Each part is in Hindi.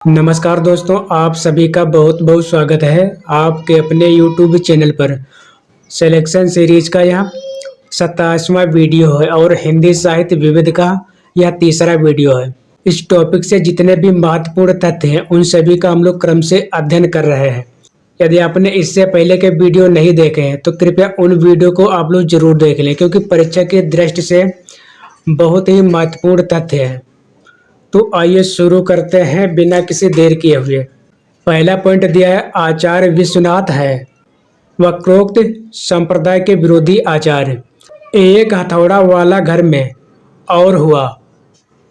नमस्कार दोस्तों, आप सभी का बहुत बहुत स्वागत है आपके अपने YouTube चैनल पर। सिलेक्शन सीरीज का यह 27वां वीडियो है और हिंदी साहित्य विविध का यह तीसरा वीडियो है। इस टॉपिक से जितने भी महत्वपूर्ण तथ्य हैं उन सभी का हम लोग क्रम से अध्ययन कर रहे हैं। यदि आपने इससे पहले के वीडियो नहीं देखे हैं तो कृपया उन वीडियो को आप लोग जरूर देख लें, क्योंकि परीक्षा की दृष्टि से बहुत ही महत्वपूर्ण तथ्य है। तो आइए शुरू करते हैं बिना किसी देर किए हुए। पहला पॉइंट दिया है, आचार्य विश्वनाथ है वक्रोक्त संप्रदाय के विरोधी आचार्य। एक हथौड़ा वाला घर में और हुआ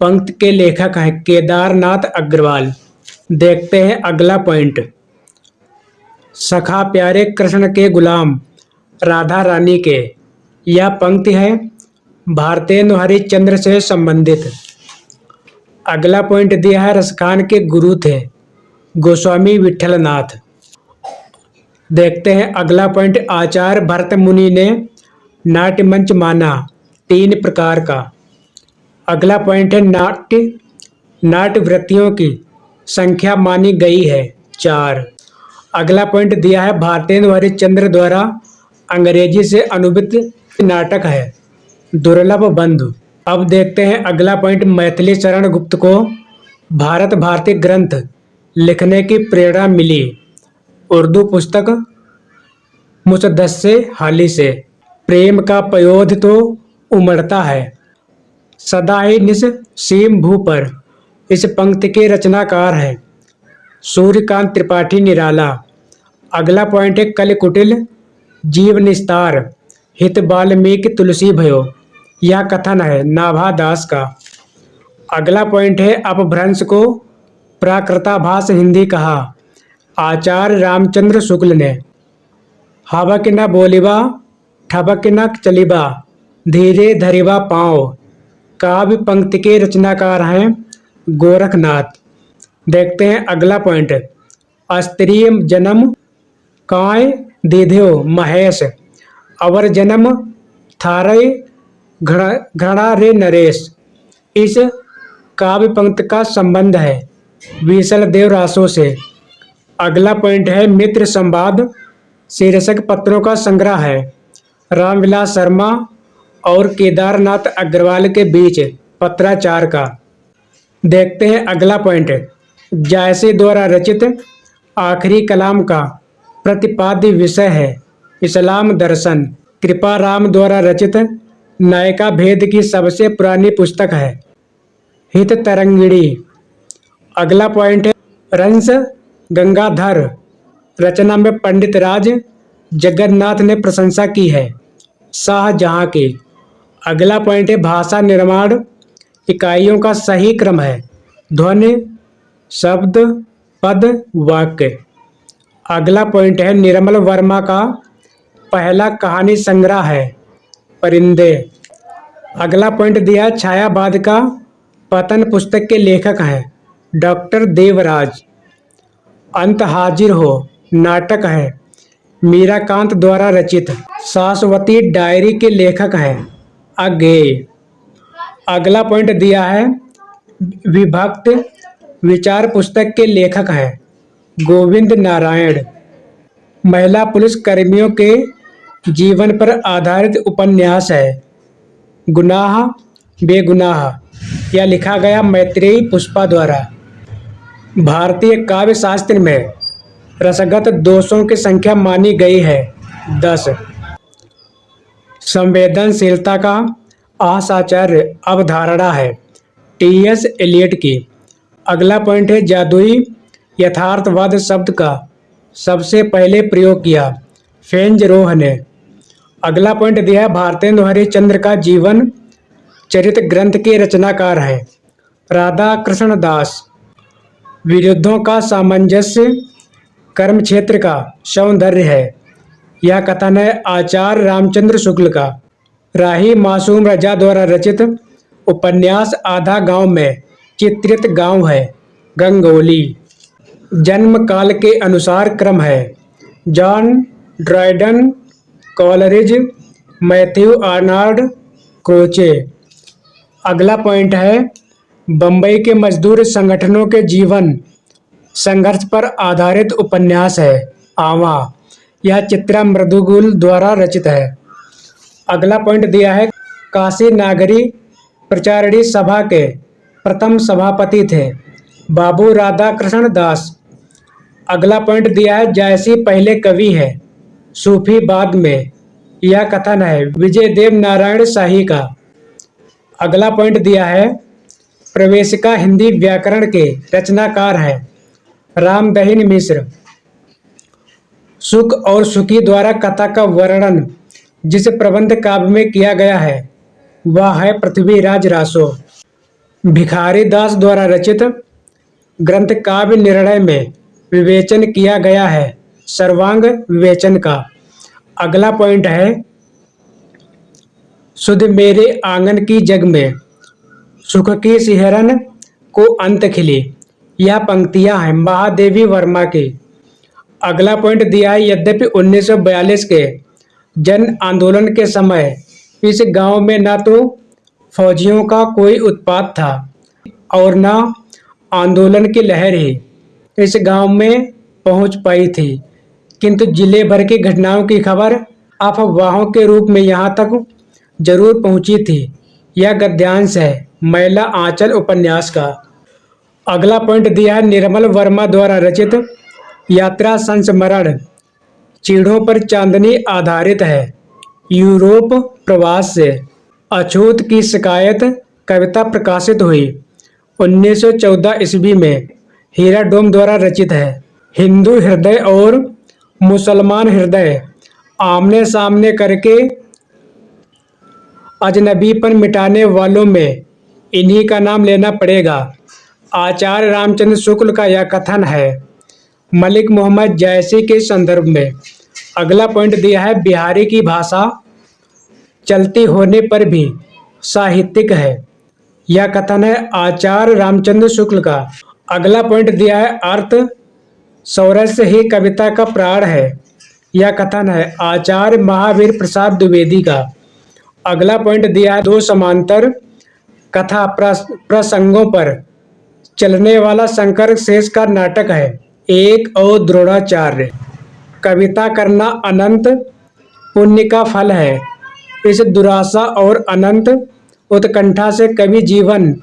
पंक्ति के लेखक हैं केदारनाथ अग्रवाल। देखते हैं अगला पॉइंट। सखा प्यारे कृष्ण के गुलाम राधा रानी के, यह पंक्ति है भारतेंदु हरिश्चंद्र से संबंधित। अगला पॉइंट दिया है, रसखान के गुरु थे गोस्वामी विठलनाथ। देखते हैं अगला पॉइंट। आचार्य भरत मुनि ने नाट्य मंच माना 3 प्रकार का। अगला पॉइंट है, नाट्य वृत्तियों की संख्या मानी गई है 4। अगला पॉइंट दिया है, भारतेंदु हरिश्चंद्र द्वारा अंग्रेजी से अनुवादित नाटक है दुर्लभ बंधु। अब देखते हैं अगला पॉइंट। मैथिली शरण गुप्त को भारत भारती ग्रंथ लिखने की प्रेरणा मिली उर्दू पुस्तक मुसद्दस्से हाली से। प्रेम का पयोध तो उमड़ता है सदा ही निस सीम भू पर, इस पंक्ति के रचनाकार हैं सूर्यकांत त्रिपाठी निराला। अगला पॉइंट है, कल कुटिल जीव निस्तार हित वाल्मीकि तुलसी भयो, यह कथन है नाभा दास का। अगला पॉइंट है, अपभ्रंश को प्राकृताभास हिंदी कहा आचार्य रामचंद्र शुक्ल ने। हबक न बोलिबा ठबक न चलिबा धीरे धरिबा पाँव, काव्य पंक्ति के रचनाकार हैं गोरखनाथ। देखते हैं अगला पॉइंट। अस्त्रीय जन्म काय दीध्यो महेश, अवर जन्म थारे घृणा रे नरेश, इस काव्य पंक्ति का संबंध है विसल देव रासों से। अगला पॉइंट है, मित्र संवाद शीर्षक पत्रों का संग्रह है रामविलास शर्मा और केदारनाथ अग्रवाल के बीच पत्राचार का। देखते हैं अगला पॉइंट। जायसी द्वारा रचित आखिरी कलाम का प्रतिपाद्य विषय है इस्लाम दर्शन। कृपाराम द्वारा रचित नायिका भेद की सबसे पुरानी पुस्तक है हित तरंगिणी। अगला पॉइंट है, रंस गंगाधर रचना में पंडित राज जगन्नाथ ने प्रशंसा की है शाहजहां की। अगला पॉइंट है, भाषा निर्माण इकाइयों का सही क्रम है ध्वनि शब्द पद वाक्य। अगला पॉइंट है, निर्मल वर्मा का पहला कहानी संग्रह है परिंदे। अगला पॉइंट दिया, छायावाद का पतन पुस्तक के लेखक हैं डॉक्टर देवराज। अंत हाजिर हो नाटक है मीराकांत द्वारा रचित। शाश्वती डायरी के लेखक हैं अज्ञेय। अगला पॉइंट दिया है, विभक्त विचार पुस्तक के लेखक हैं गोविंद नारायण। महिला पुलिस कर्मियों के जीवन पर आधारित उपन्यास है गुनाह बेगुनाह, यह लिखा गया मैत्रेयी पुष्पा द्वारा। भारतीय काव्य शास्त्र में रसगत दोषों की संख्या मानी गई है 10। संवेदनशीलता का आसाचार्य अवधारणा है टी.एस. एलियट की। अगला पॉइंट है, जादुई यथार्थवाद शब्द का सबसे पहले प्रयोग किया फेंज रोह ने। अगला पॉइंट दिया है, भारतेंदु हरिश्चंद्र का जीवन चरित्र ग्रंथ के रचनाकार हैं राधा कृष्ण दास। विरुद्धों का सामंजस्य कर्म क्षेत्र का सौंदर्य है, यह कथन है आचार्य रामचंद्र शुक्ल का। राही मासूम रजा द्वारा रचित उपन्यास आधा गांव में चित्रित गांव है गंगोली। जन्म काल के अनुसार क्रम है John Dryden Coleridge Matthew Arnold Croce. अगला पॉइंट है, बम्बई के मजदूर संगठनों के जीवन संघर्ष पर आधारित उपन्यास है। आवा, यह चित्रा मृदुगुल द्वारा रचित है। अगला पॉइंट दिया है, काशी नागरी प्रचारणी सभा के प्रथम सभापति थे बाबू राधा कृष्ण दास। अगला पॉइंट दिया है, जायसी पहले कवि है, सूफी बाद में। यह कथन है विजय देव नारायण शाही का। अगला पॉइंट दिया है, प्रवेशिका हिंदी व्याकरण के रचनाकार है रामदहिन मिश्र। सुख और सुखी द्वारा कथा का वर्णन जिस प्रबंध काव्य में किया गया है वह है पृथ्वीराज रासो। भिखारी दास द्वारा रचित ग्रंथ काव्य निर्णय में विवेचन किया गया है सर्वांग विवेचन का। अगला पॉइंट है, सुध मेरे आंगन की जग में सुख की सिहरन को अंत खिली। यह पंक्तियां हैं महादेवी वर्मा की। अगला पॉइंट दिया है, यद्यपि 1942 के जन आंदोलन के समय इस गांव में न तो फौजियों का कोई उत्पात था और न आंदोलन की लहर ही इस गांव में पहुंच पाई थी, किंतु जिले भर की घटनाओं की खबर अफवाहों के रूप में यहां तक जरूर पहुंची थी। यह गद्यांश है मैला आंचल उपन्यास का। अगला पॉइंट दिया है, निर्मल वर्मा द्वारा रचित यात्रा संस्मरण चीढ़ों पर चांदनी आधारित है यूरोप प्रवास से। अछूत की शिकायत कविता प्रकाशित हुई 1914 ईस्वी में हीरा डोम द्वारा रचित है। हिंदू हृदय और मुसलमान हृदय आमने सामने करके अजनबीपन मिटाने वालों में इन्हीं का नाम लेना पड़ेगा। आचार्य रामचंद्र शुक्ल का यह कथन है मलिक मोहम्मद जायसी के संदर्भ में। अगला पॉइंट दिया है, बिहारी की भाषा चलती होने पर भी साहित्यिक है। यह कथन है आचार्य रामचंद्र शुक्ल का। अगला पॉइंट दिया है, अर्थ सौरस्य ही कविता का प्राण है। यह कथन है आचार्य महावीर प्रसाद द्विवेदी का। अगला पॉइंट दिया है, दो समांतर कथा प्रसंगों पर चलने वाला शंकर शेष का नाटक है एक और द्रोणाचार्य। कविता करना अनंत पुण्य का फल है। इस दुराशा और अनंत उत्कंठा से कवि जीवन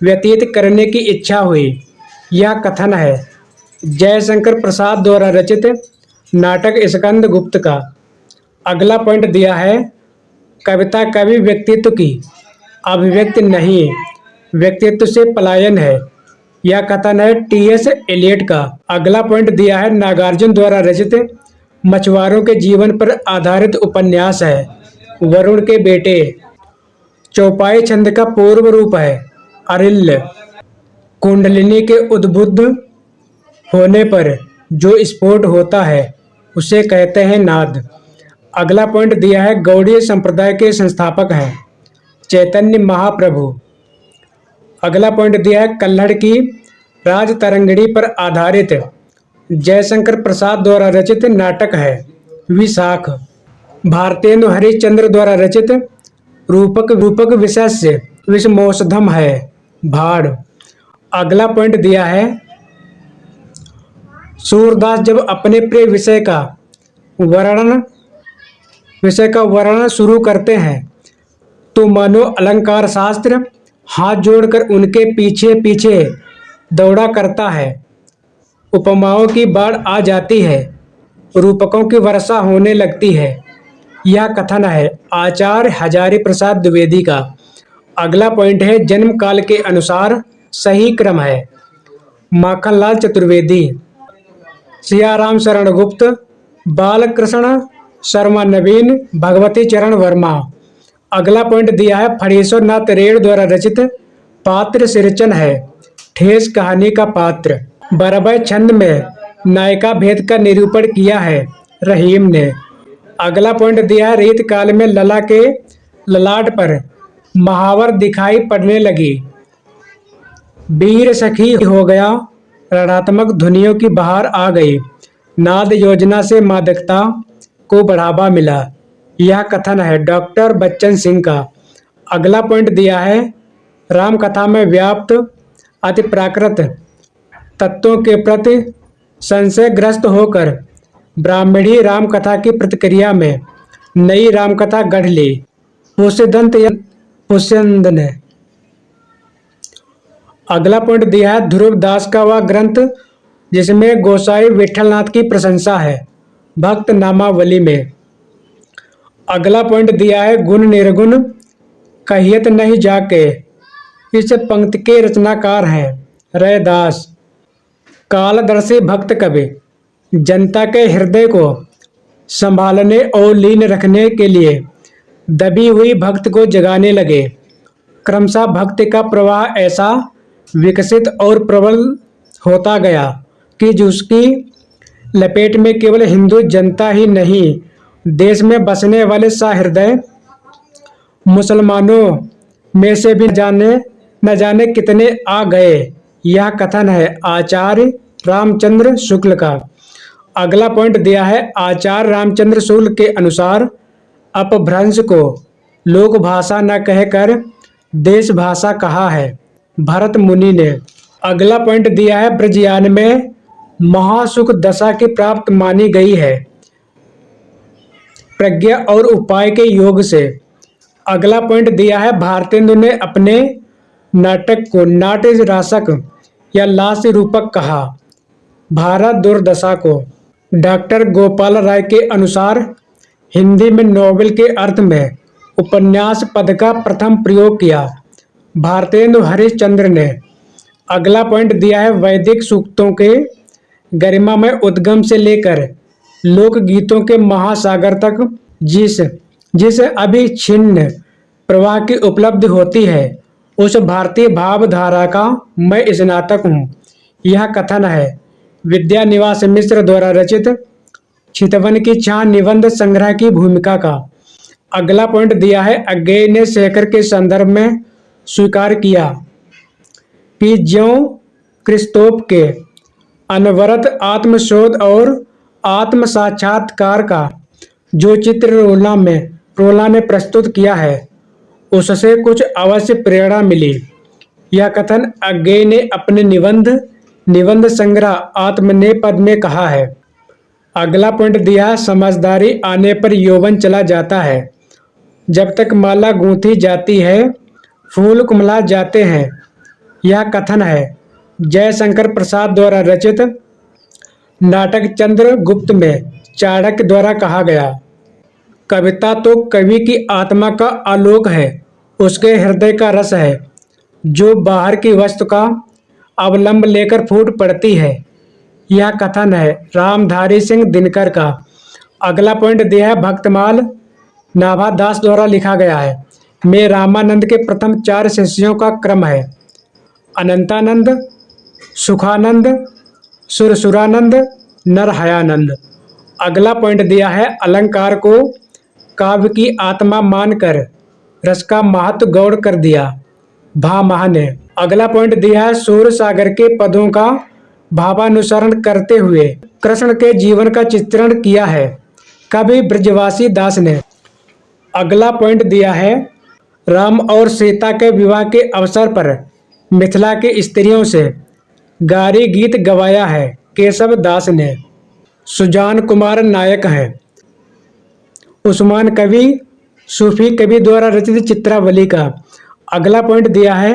व्यतीत करने की इच्छा हुई। यह कथन है जयशंकर प्रसाद द्वारा रचित नाटक स्कंद गुप्त का। अगला पॉइंट दिया है, कविता कवि व्यक्तित्व की अभिव्यक्ति नहीं व्यक्तित्व से पलायन है। यह कथन है टी.एस. एलियट का। अगला पॉइंट दिया है, नागार्जुन द्वारा रचित मछुआरों के जीवन पर आधारित उपन्यास है वरुण के बेटे। चौपाई छंद का पूर्व रूप है अरिल्य। कुंडलिनी के उद्बुद्ध होने पर जो स्फोट होता है उसे कहते हैं नाद। अगला पॉइंट दिया है, गौड़ीय संप्रदाय के संस्थापक हैं चैतन्य महाप्रभु। अगला पॉइंट दिया है, कल्हड़ की राज तरंगिणी पर आधारित जयशंकर प्रसाद द्वारा रचित नाटक है विशाख। भारतेंदु हरिश्चंद्र द्वारा रचित रूपक विषय से विषमौषधम है भाड़। अगला पॉइंट दिया है, सूरदास जब अपने प्रिय विषय का वर्णन शुरू करते हैं तो मानो अलंकार शास्त्र हाथ जोड़कर उनके पीछे पीछे दौड़ा करता है। उपमाओं की बाढ़ आ जाती है, रूपकों की वर्षा होने लगती है। यह कथन है आचार्य हजारी प्रसाद द्विवेदी का। अगला पॉइंट है, जन्म काल के अनुसार सही क्रम है माखनलाल चतुर्वेदी। सियाराम शरण गुप्त, बालकृष्ण शर्मा नवीन, भगवती चरण वर्मा। अगला पॉइंट दिया है, फणीश्वर नाथ रेड़ द्वारा रचित पात्र सिरचन है ठेस कहानी का पात्र। बरबय छंद में नायिका भेद का निरूपण किया है रहीम ने। अगला पॉइंट दिया है, रीत काल में लला के ललाट पर महावर दिखाई पड़ने लगी, वीर सखी हो गया, ऋणात्मक ध्वनियों की बहार आ गई, नाद योजना से मादकता को बढ़ावा मिला। यह कथन है डॉक्टर बच्चन सिंह का। अगला पॉइंट दिया है, राम कथा में व्याप्त अति प्राकृत तत्वों के प्रति संशयग्रस्त होकर ब्राह्मणी रामकथा की प्रतिक्रिया में नई रामकथा गढ़ ली। पुष्यदंत ने। अगला पॉइंट दिया है ध्रुव दास का वह ग्रंथ जिसमें गोसाई विठलनाथ की प्रशंसा है, भक्त नामावली में। अगला पॉइंट दिया है गुण निर्गुण कहियत नहीं जाके। इस पंक्ति के रचनाकार हैं रैदास। कालदर्शी भक्त कवि जनता के हृदय को संभालने और लीन रखने के लिए दबी हुई भक्त को जगाने लगे। क्रमशः भक्ति का प्रवाह ऐसा विकसित और प्रबल होता गया कि जिसकी लपेट में केवल हिंदू जनता ही नहीं, देश में बसने वाले सहृदय मुसलमानों में से भी न जाने कितने आ गए। यह कथन है आचार्य रामचंद्र शुक्ल का। अगला पॉइंट दिया है आचार्य रामचंद्र शुक्ल के अनुसार अपभ्रंश को लोक भाषा न कहकर देश भाषा कहा है भरत मुनि ने। अगला पॉइंट दिया है ब्रजयान में महासुख दशा की प्राप्त मानी गई है प्रज्ञा और उपाय के योग से। अगला पॉइंट दिया है भारतेंदु ने अपने नाटक को नाट्य रासक या लास्य रूपक कहा। भारत दुर्दशा को डॉक्टर गोपाल राय के अनुसार हिंदी में नोवेल के अर्थ में उपन्यास पद का प्रथम प्रयोग किया भारतेंदु हरिश्चंद्र ने। अगला पॉइंट दिया है वैदिक सूक्तों के गरिमा में उद्गम से लेकर लोकगीतों के महासागर तक जिस अभिच्छिन्न प्रवाह की उपलब्धि होती है उस भारतीय भावधारा का मैं स्नातक हूँ। यह कथन है विद्यानिवास मिश्र द्वारा रचित चितवन की छां निबंध संग्रह की भूमिका का। अगला पॉइंट दिया है अज्ञेय ने शेखर के संदर्भ में स्वीकार किया कि ज्यों क्रिस्तोफ के अनवरत आत्मशोध और आत्म साक्षात्कार का जो चित्र रोला ने प्रस्तुत किया है उससे कुछ अवश्य प्रेरणा मिली। यह कथन अज्ञेय ने अपने निबंध संग्रह आत्मनेपद में कहा है। अगला पॉइंट दिया समझदारी आने पर यौवन चला जाता है, जब तक माला गूंथी जाती है फूल कुमला जाते हैं। यह कथन है जयशंकर प्रसाद द्वारा रचित नाटक चंद्रगुप्त में चाणक्य द्वारा कहा गया। कविता तो कवि की आत्मा का आलोक है, उसके हृदय का रस है, जो बाहर की वस्तु का अवलंब लेकर फूट पड़ती है। यह कथन है रामधारी सिंह दिनकर का। अगला पॉइंट दिया है भक्तमाल नाभादास द्वारा लिखा गया है में रामानंद के प्रथम 4 शिष्यों का क्रम है अनंतानंद, सुखानंद, सुरसुरानंद, नरहयानंद। अगला पॉइंट दिया है अलंकार को काव्य की आत्मा मानकर रस का महत्व गौड़ कर दिया भामह ने। अगला पॉइंट दिया है सूर सागर के पदों का भावानुसरण करते हुए कृष्ण के जीवन का चित्रण किया है कवि ब्रजवासी दास ने। अगला पॉइंट दिया है राम और सीता के विवाह के अवसर पर मिथिला की स्त्रियों से गारी गीत गवाया है केशव दास ने। सुजान कुमार नायक हैं उस्मान कवि सूफी कवि द्वारा रचित चित्रावली का। अगला पॉइंट दिया है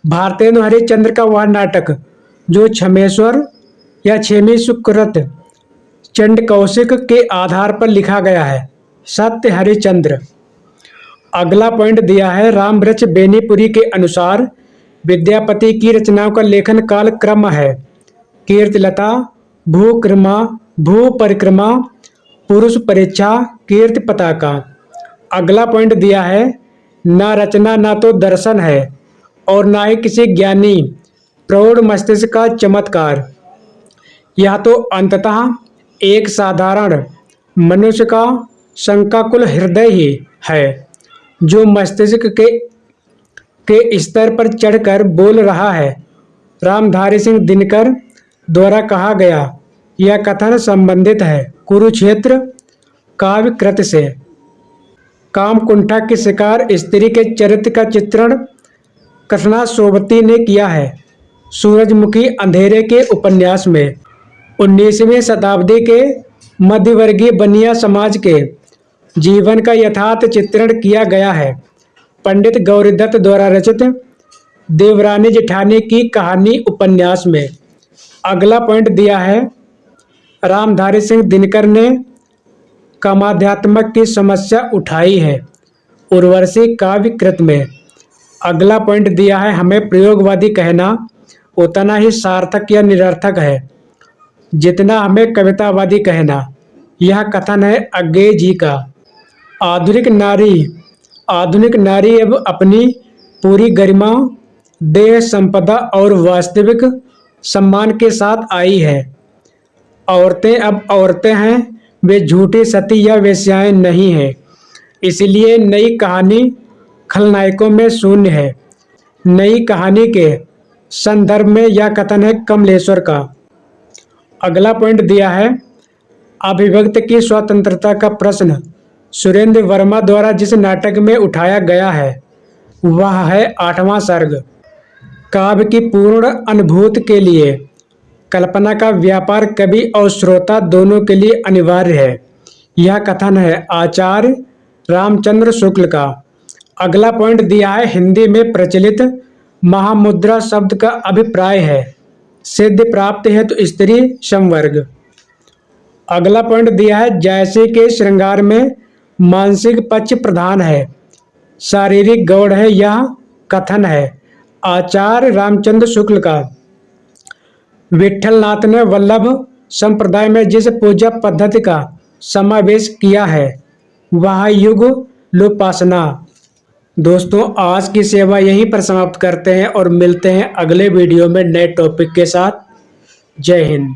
भारतेंदु हरिश्चंद्र का वह नाटक जो छमेश्वर या छेमी सुकृत चंड कौशिक के आधार पर लिखा गया है सत्य हरिश्चंद्र। अगला पॉइंट दिया है रामवृक्ष बेनीपुरी के अनुसार विद्यापति की रचनाओं का लेखन काल क्रम है कीर्तिलता, भू परिक्रमा, पुरुष परीक्षा, कीर्ति पताका। अगला पॉइंट दिया है ना रचना ना तो दर्शन है और ना ही किसी ज्ञानी प्रौढ़ मस्तिष्क का चमत्कार। यह तो अंततः एक साधारण मनुष्य का शंकाकुल हृदय ही है जो मस्तिष्क के स्तर पर चढ़कर बोल रहा है। रामधारी सिंह दिनकर द्वारा कहा गया यह कथन संबंधित है कुरुक्षेत्र काव्य कृत से। कामकुंठा की शिकार स्त्री के चरित्र का चित्रण कृष्णा सोबती ने किया है सूरजमुखी अंधेरे के उपन्यास में 19वीं शताब्दी के मध्यवर्गीय बनिया समाज के जीवन का यथार्थ चित्रण किया गया है। पंडित गौरीदत्त द्वारा रचित देवरानी जेठानी की कहानी उपन्यास में अगला पॉइंट दिया है, रामधारी सिंह दिनकर ने कामाध्यात्मक की समस्या उठाई है उर्वशी काव्य कृत में। अगला पॉइंट दिया है, हमें प्रयोगवादी कहना उतना ही सार्थक या निरर्थक है जितना हमें कवितावादी कहना। यह कथन है अज्ञेय जी का। आधुनिक नारी अब अपनी पूरी गरिमा, देह संपदा और वास्तविक सम्मान के साथ आई है। औरतें अब औरतें हैं, वे झूठी सती या वेश्याएं नहीं हैं। इसलिए नई कहानी खलनायकों में शून्य है। नई कहानी के संदर्भ में यह कथन है कमलेश्वर का। अगला पॉइंट दिया है, अभिव्यक्ति की स्वतंत्रता का प्रश्न सुरेंद्र वर्मा द्वारा जिस नाटक में उठाया गया है वह है 8वां सर्ग। काव्य की पूर्ण अनुभूति के लिए कल्पना का व्यापार कवि और श्रोता दोनों के लिए अनिवार्य है। यह कथन है आचार्य रामचंद्र शुक्ल का। अगला पॉइंट दिया है, हिंदी में प्रचलित महामुद्रा शब्द का अभिप्राय है सिद्धि प्राप्त है तो स्त्री समवर्ग। अगला पॉइंट दिया है, जैसे के श्रृंगार में मानसिक पक्ष प्रधान है, शारीरिक गौड़ है। यह कथन है आचार्य रामचंद्र शुक्ल का। विठलनाथ ने वल्लभ संप्रदाय में जिस पूजा पद्धति का समावेश किया है वह युग लोपासना। दोस्तों, आज की सेवा यहीं पर समाप्त करते हैं और मिलते हैं अगले वीडियो में नए टॉपिक के साथ। जय हिंद।